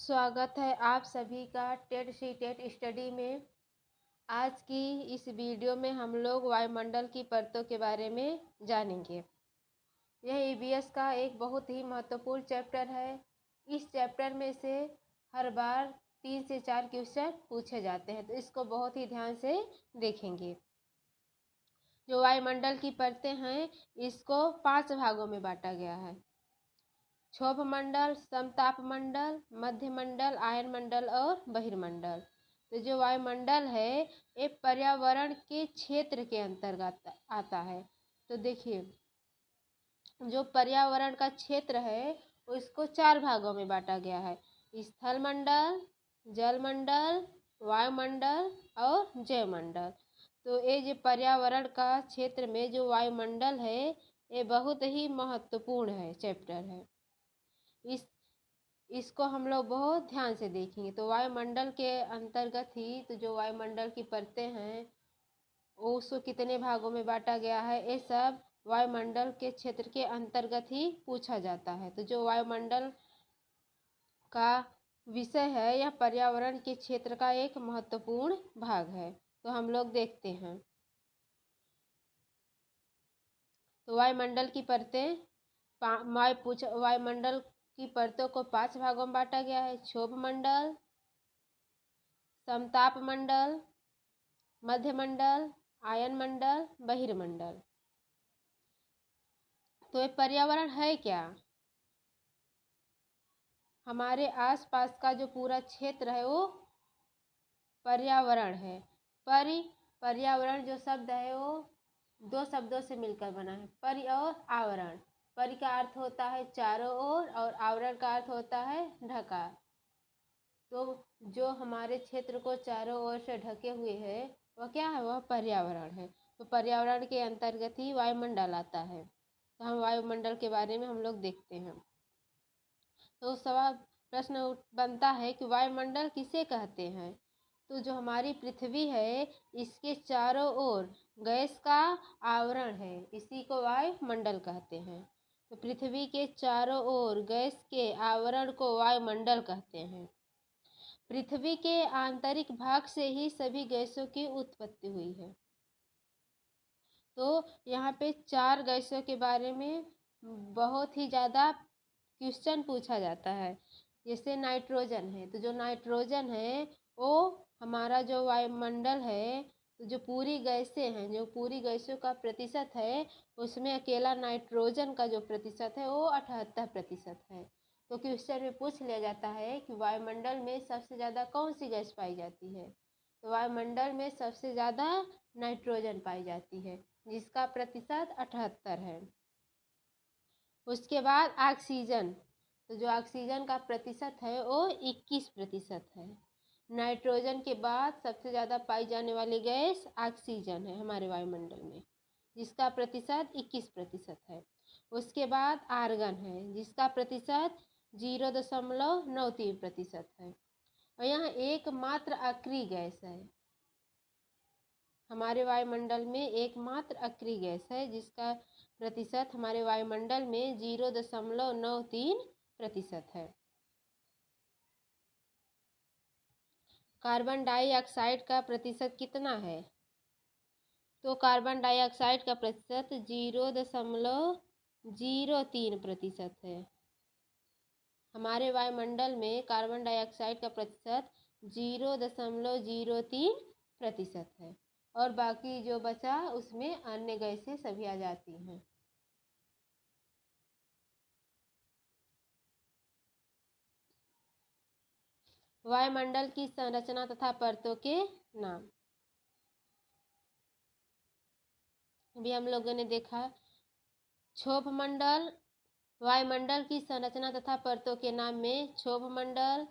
स्वागत है आप सभी का टेट सी टेट स्टडी में। आज की इस वीडियो में हम लोग वायुमंडल की परतों के बारे में जानेंगे। यह ईवीएस का एक बहुत ही महत्वपूर्ण चैप्टर है। इस चैप्टर में से हर बार 3 से 4 क्वेश्चन पूछे जाते हैं, तो इसको बहुत ही ध्यान से देखेंगे। जो वायुमंडल की परतें हैं, इसको 5 भागों में बांटा गया है। क्षोभ मंडल, समताप मंडल, मध्य मंडल, आयन मंडल और बहिर्मंडल। तो जो वायुमंडल है ये पर्यावरण के क्षेत्र के अंतर्गत आता है। तो देखिए, जो पर्यावरण का क्षेत्र है उसको 4 भागों में बांटा गया है। स्थल मंडल, जल मंडल, वायुमंडल और जैव मंडल। तो ये जो पर्यावरण का क्षेत्र में जो वायुमंडल है ये बहुत ही महत्वपूर्ण है, चैप्टर है। इसको हम लोग बहुत ध्यान से देखेंगे। तो वायुमंडल के अंतर्गत ही तो जो वायुमंडल की परतें हैं उसको कितने भागों में बांटा गया है, ये सब वायुमंडल के क्षेत्र के अंतर्गत ही पूछा जाता है। तो जो वायुमंडल का विषय है यह पर्यावरण के क्षेत्र का एक महत्वपूर्ण भाग है। तो हम लोग देखते हैं। तो वायुमंडल की परतें वायुमंडल की परतों को 5 भागों में बांटा गया है। क्षोभ मंडल, समताप मंडल, मध्य मंडल, आयन मंडल, बहिर्मंडल। तो ये पर्यावरण है क्या? हमारे आसपास का जो पूरा क्षेत्र है वो पर्यावरण है। पर्यावरण जो शब्द है वो 2 शब्दों से मिलकर बना है, परि और आवरण। परि का अर्थ होता है चारों ओर और आवरण का अर्थ होता है ढका। तो जो हमारे क्षेत्र को चारों ओर से ढके हुए है वह क्या है? वह पर्यावरण है। तो पर्यावरण के अंतर्गत ही वायुमंडल आता है। तो हम वायुमंडल के बारे में हम लोग देखते हैं। तो सवाल प्रश्न बनता है कि वायुमंडल किसे कहते हैं? तो जो हमारी पृथ्वी है इसके चारों ओर गैस का आवरण है, इसी को वायुमंडल कहते हैं। तो पृथ्वी के चारों ओर गैस के आवरण को वायुमंडल कहते हैं। पृथ्वी के आंतरिक भाग से ही सभी गैसों की उत्पत्ति हुई है। तो यहाँ पे 4 गैसों के बारे में बहुत ही ज़्यादा क्वेश्चन पूछा जाता है। जैसे नाइट्रोजन है, तो जो नाइट्रोजन है वो हमारा जो वायुमंडल है, तो जो पूरी गैसें हैं, जो पूरी गैसों का प्रतिशत है उसमें अकेला नाइट्रोजन का जो प्रतिशत है वो 78% है। तो क्वेश्चन में पूछ लिया जाता है कि वायुमंडल में सबसे ज़्यादा कौन सी गैस पाई जाती है? तो वायुमंडल में सबसे ज़्यादा नाइट्रोजन पाई जाती है जिसका प्रतिशत 78 है। उसके बाद ऑक्सीजन, तो जो ऑक्सीजन का प्रतिशत है वो 21% है। नाइट्रोजन के बाद सबसे ज़्यादा पाई जाने वाली गैस ऑक्सीजन है हमारे वायुमंडल में, जिसका प्रतिशत 21% है। उसके बाद आर्गन है जिसका प्रतिशत 0.93% है। और यहाँ एकमात्र अक्रिय गैस है हमारे वायुमंडल में, एकमात्र अक्रिय गैस है जिसका प्रतिशत हमारे वायुमंडल में 0.93% है। कार्बन डाइऑक्साइड का प्रतिशत कितना है? तो कार्बन डाइऑक्साइड का प्रतिशत 0.03% है। हमारे वायुमंडल में कार्बन डाइऑक्साइड का प्रतिशत 0.03% है और बाकी जो बचा उसमें अन्य गैसें सभी आ जाती हैं। वायुमंडल की संरचना तथा परतों के नाम अभी हम लोगों ने देखा। क्षोभ मंडल, वायुमंडल की संरचना तथा परतों के नाम में क्षोभ मंडल,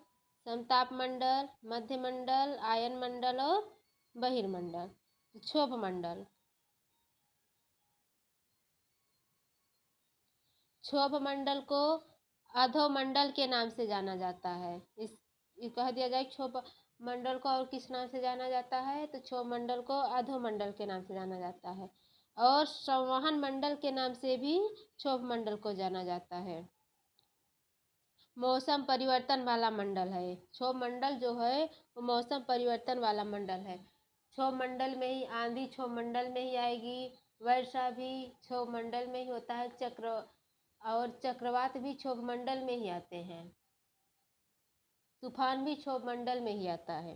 समताप मंडल, मध्य मंडल, आयन मंडल और बहिर्मंडल। क्षोभ मंडल, क्षोभ मंडल को अधोमंडल के नाम से जाना जाता है। इस कह दिया जाए क्षोभ मंडल को और किस नाम से जाना जाता है, तो क्षोभ मंडल को अधोमंडल के नाम से जाना जाता है। और संवहन मंडल के नाम से भी क्षोभ मंडल को जाना जाता है। मौसम परिवर्तन वाला मंडल है। क्षोभ मंडल जो है वो मौसम परिवर्तन वाला मंडल है। क्षोभ मंडल में ही आंधी क्षोभ मंडल में ही आएगी, वर्षा भी क्षोभ मंडल में ही होता है, और चक्रवात भी क्षोभ मंडल में ही आते हैं, तूफान भी क्षोभ मंडल में ही आता है।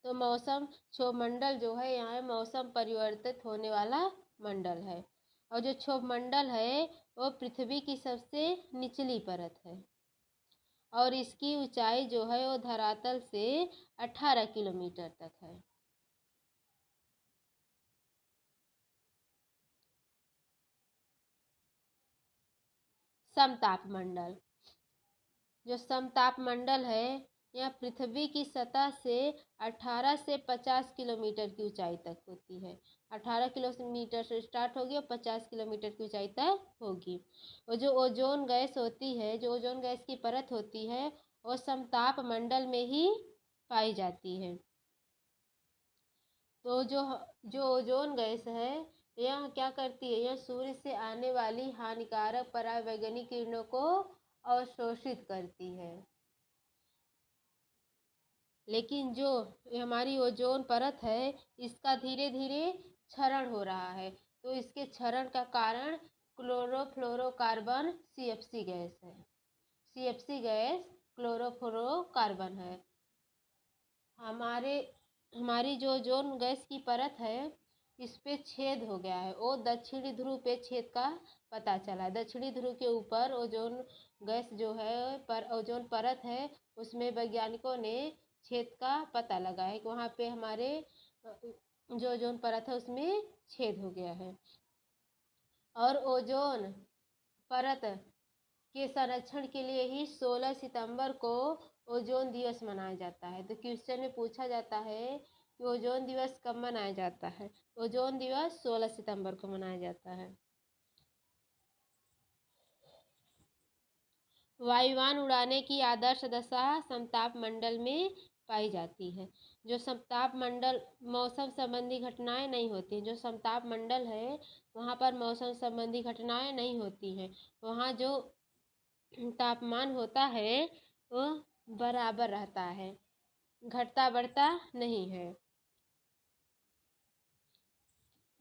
तो मौसम क्षोभ मंडल जो है यहाँ मौसम परिवर्तित होने वाला मंडल है। और जो क्षोभ मंडल है वो पृथ्वी की सबसे निचली परत है और इसकी ऊंचाई जो है वो धरातल से 18 किलोमीटर तक है। समताप मंडल, जो समताप मंडल है यह पृथ्वी की सतह से 18 से 50 किलोमीटर की ऊंचाई तक होती है। 18 किलोमीटर से स्टार्ट होगी और 50 किलोमीटर की ऊंचाई तक होगी। और जो ओजोन गैस होती है, जो ओजोन गैस की परत होती है वो समताप मंडल में ही पाई जाती है। तो जो ओजोन गैस है यह क्या करती है, यह सूर्य से आने वाली हानिकारक परावैंगनिक किरणों को अवशोषित करती है। लेकिन जो हमारी ओजोन परत है इसका धीरे धीरे क्षरण हो रहा है, तो इसके क्षरण का कारण क्लोरोफ्लोरोकार्बन CFC गैस है। CFC गैस क्लोरोफ्लोरोकार्बन है। हमारी जो ओजोन गैस की परत है इस पे छेद हो गया है, वो दक्षिणी ध्रुव पे छेद का पता चला है। दक्षिणी ध्रुव के ऊपर ओजोन गैस जो है ओजोन परत है उसमें वैज्ञानिकों ने छेद का पता लगा है कि वहाँ पे हमारे जो ओजोन परत है उसमें छेद हो गया है। और ओजोन परत के संरक्षण के लिए ही 16 सितंबर को ओजोन दिवस मनाया जाता है। तो क्वेश्चन में पूछा जाता है कि ओजोन दिवस कब मनाया जाता है। ओजोन दिवस 16 सितंबर को मनाया जाता है। वायुयान उड़ाने की आदर्श दशा समताप मंडल में पाई जाती है। जो समताप मंडल मौसम संबंधी घटनाएं नहीं होती, जो समताप मंडल है वहाँ पर मौसम संबंधी घटनाएं नहीं होती हैं। वहाँ जो तापमान होता है वो बराबर रहता है, घटता बढ़ता नहीं है।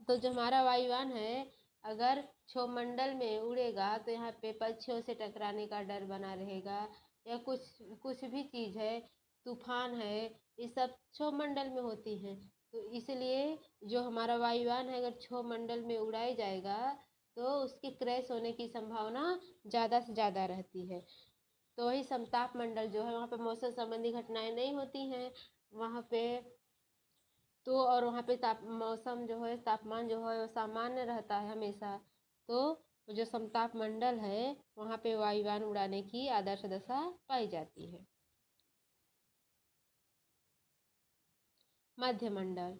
तो जो हमारा वायुयान है अगर क्षोभ मंडल में उड़ेगा तो यहाँ पे पक्षियों से टकराने का डर बना रहेगा, या कुछ भी चीज़ है, तूफान है, ये सब क्षोभ मंडल में होती हैं। तो इसलिए जो हमारा वायुयान है अगर क्षोभ मंडल में उड़ाया जाएगा तो उसके क्रैश होने की संभावना ज़्यादा से ज़्यादा रहती है। तो वही समताप मंडल जो है वहाँ पे मौसम संबंधी घटनाएं नहीं होती हैं वहाँ पे। तो और वहाँ पे मौसम जो है तापमान जो है वो सामान्य रहता है हमेशा। तो जो समताप मंडल है वहाँ पे वायुयान उड़ाने की आदर्श दशा पाई जाती है। मध्य मंडल,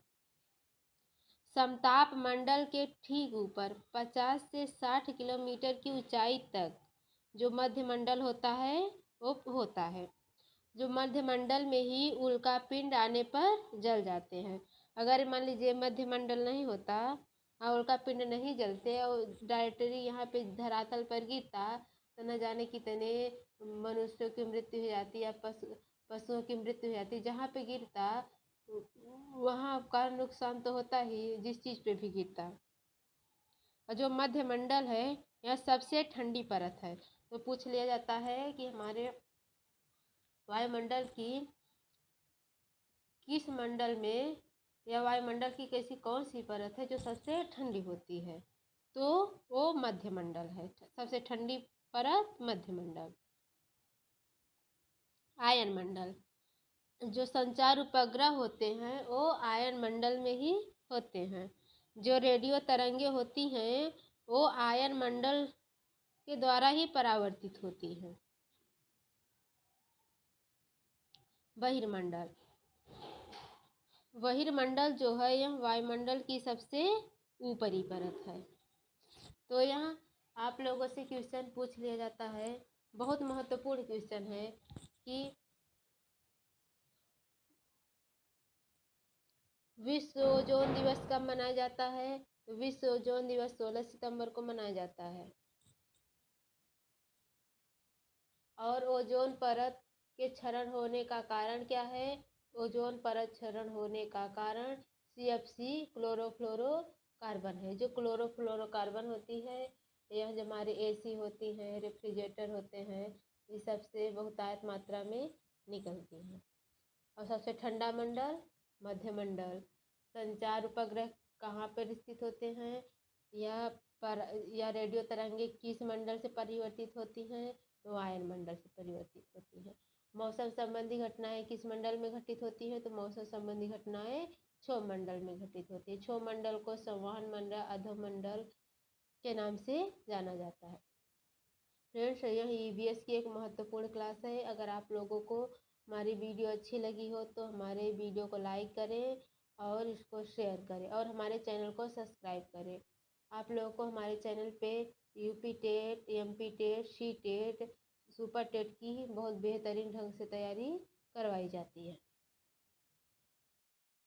समताप मंडल के ठीक ऊपर 50 से 60 किलोमीटर की ऊंचाई तक जो मध्य मंडल होता है वो होता है। जो मध्य मंडल में ही उल्का पिंड आने पर जल जाते हैं। अगर मान लीजिए मध्य मंडल नहीं होता और उल्का पिंड नहीं जलते और डायरेक्टली यहाँ पे धरातल पर गिरता तो न जाने कितने मनुष्यों की मृत्यु हो जाती या पशुओं की मृत्यु हो जाती। जहाँ पे गिरता वहाँ का नुकसान तो होता ही जिस चीज़ पे भी गिरता। और जो मध्य मंडल है यह सबसे ठंडी परत है। तो पूछ लिया जाता है कि हमारे वायुमंडल की किस मंडल में या वायुमंडल की कैसी कौन सी परत है जो सबसे ठंडी होती है, तो वो मध्य मंडल है। सबसे ठंडी परत मध्य मंडल। आयन मंडल, जो संचार उपग्रह होते हैं वो आयन मंडल में ही होते हैं। जो रेडियो तरंगे होती हैं वो आयन मंडल के द्वारा ही परावर्तित होती हैं। बहिर्मंडल, बहिर्मंडल जो है यह वायुमंडल की सबसे ऊपरी परत है। तो यहाँ आप लोगों से क्वेश्चन पूछ लिया जाता है, बहुत महत्वपूर्ण क्वेश्चन है कि विश्व ओजोन दिवस कब मनाया जाता है। तो विश्व ओजोन दिवस 16 सितंबर को मनाया जाता है। और ओजोन परत के क्षरण होने का कारण क्या है? ओजोन परत क्षरण होने का कारण CFC क्लोरोफ्लोरोकार्बन है। जो क्लोरोफ्लोरोकार्बन होती है यह जो हमारे AC होती हैं, रेफ्रिजरेटर होते हैं, इस सब से बहुतायत मात्रा में निकलती हैं। और सबसे ठंडा मंडल मध्य मंडल। संचार उपग्रह कहाँ पर स्थित होते हैं? या रेडियो तरंगे किस मंडल से परिवर्तित होती हैं? तो वायुमंडल से परिवर्तित होती हैं। मौसम संबंधी घटनाएं किस मंडल में घटित होती हैं? तो मौसम संबंधी घटनाएं क्षोभ मंडल में घटित होती है। क्षोभ मंडल को संवहन मंडल, अधोमंडल के नाम से जाना जाता है। फ्रेंड्स, यह EVS की एक महत्वपूर्ण क्लास है। अगर आप लोगों को हमारी वीडियो अच्छी लगी हो तो हमारे वीडियो को लाइक करें और इसको शेयर करें और हमारे चैनल को सब्सक्राइब करें। आप लोगों को हमारे चैनल पे UP TET, MP TET, C TET, super TET की बहुत बेहतरीन ढंग से तैयारी करवाई जाती है।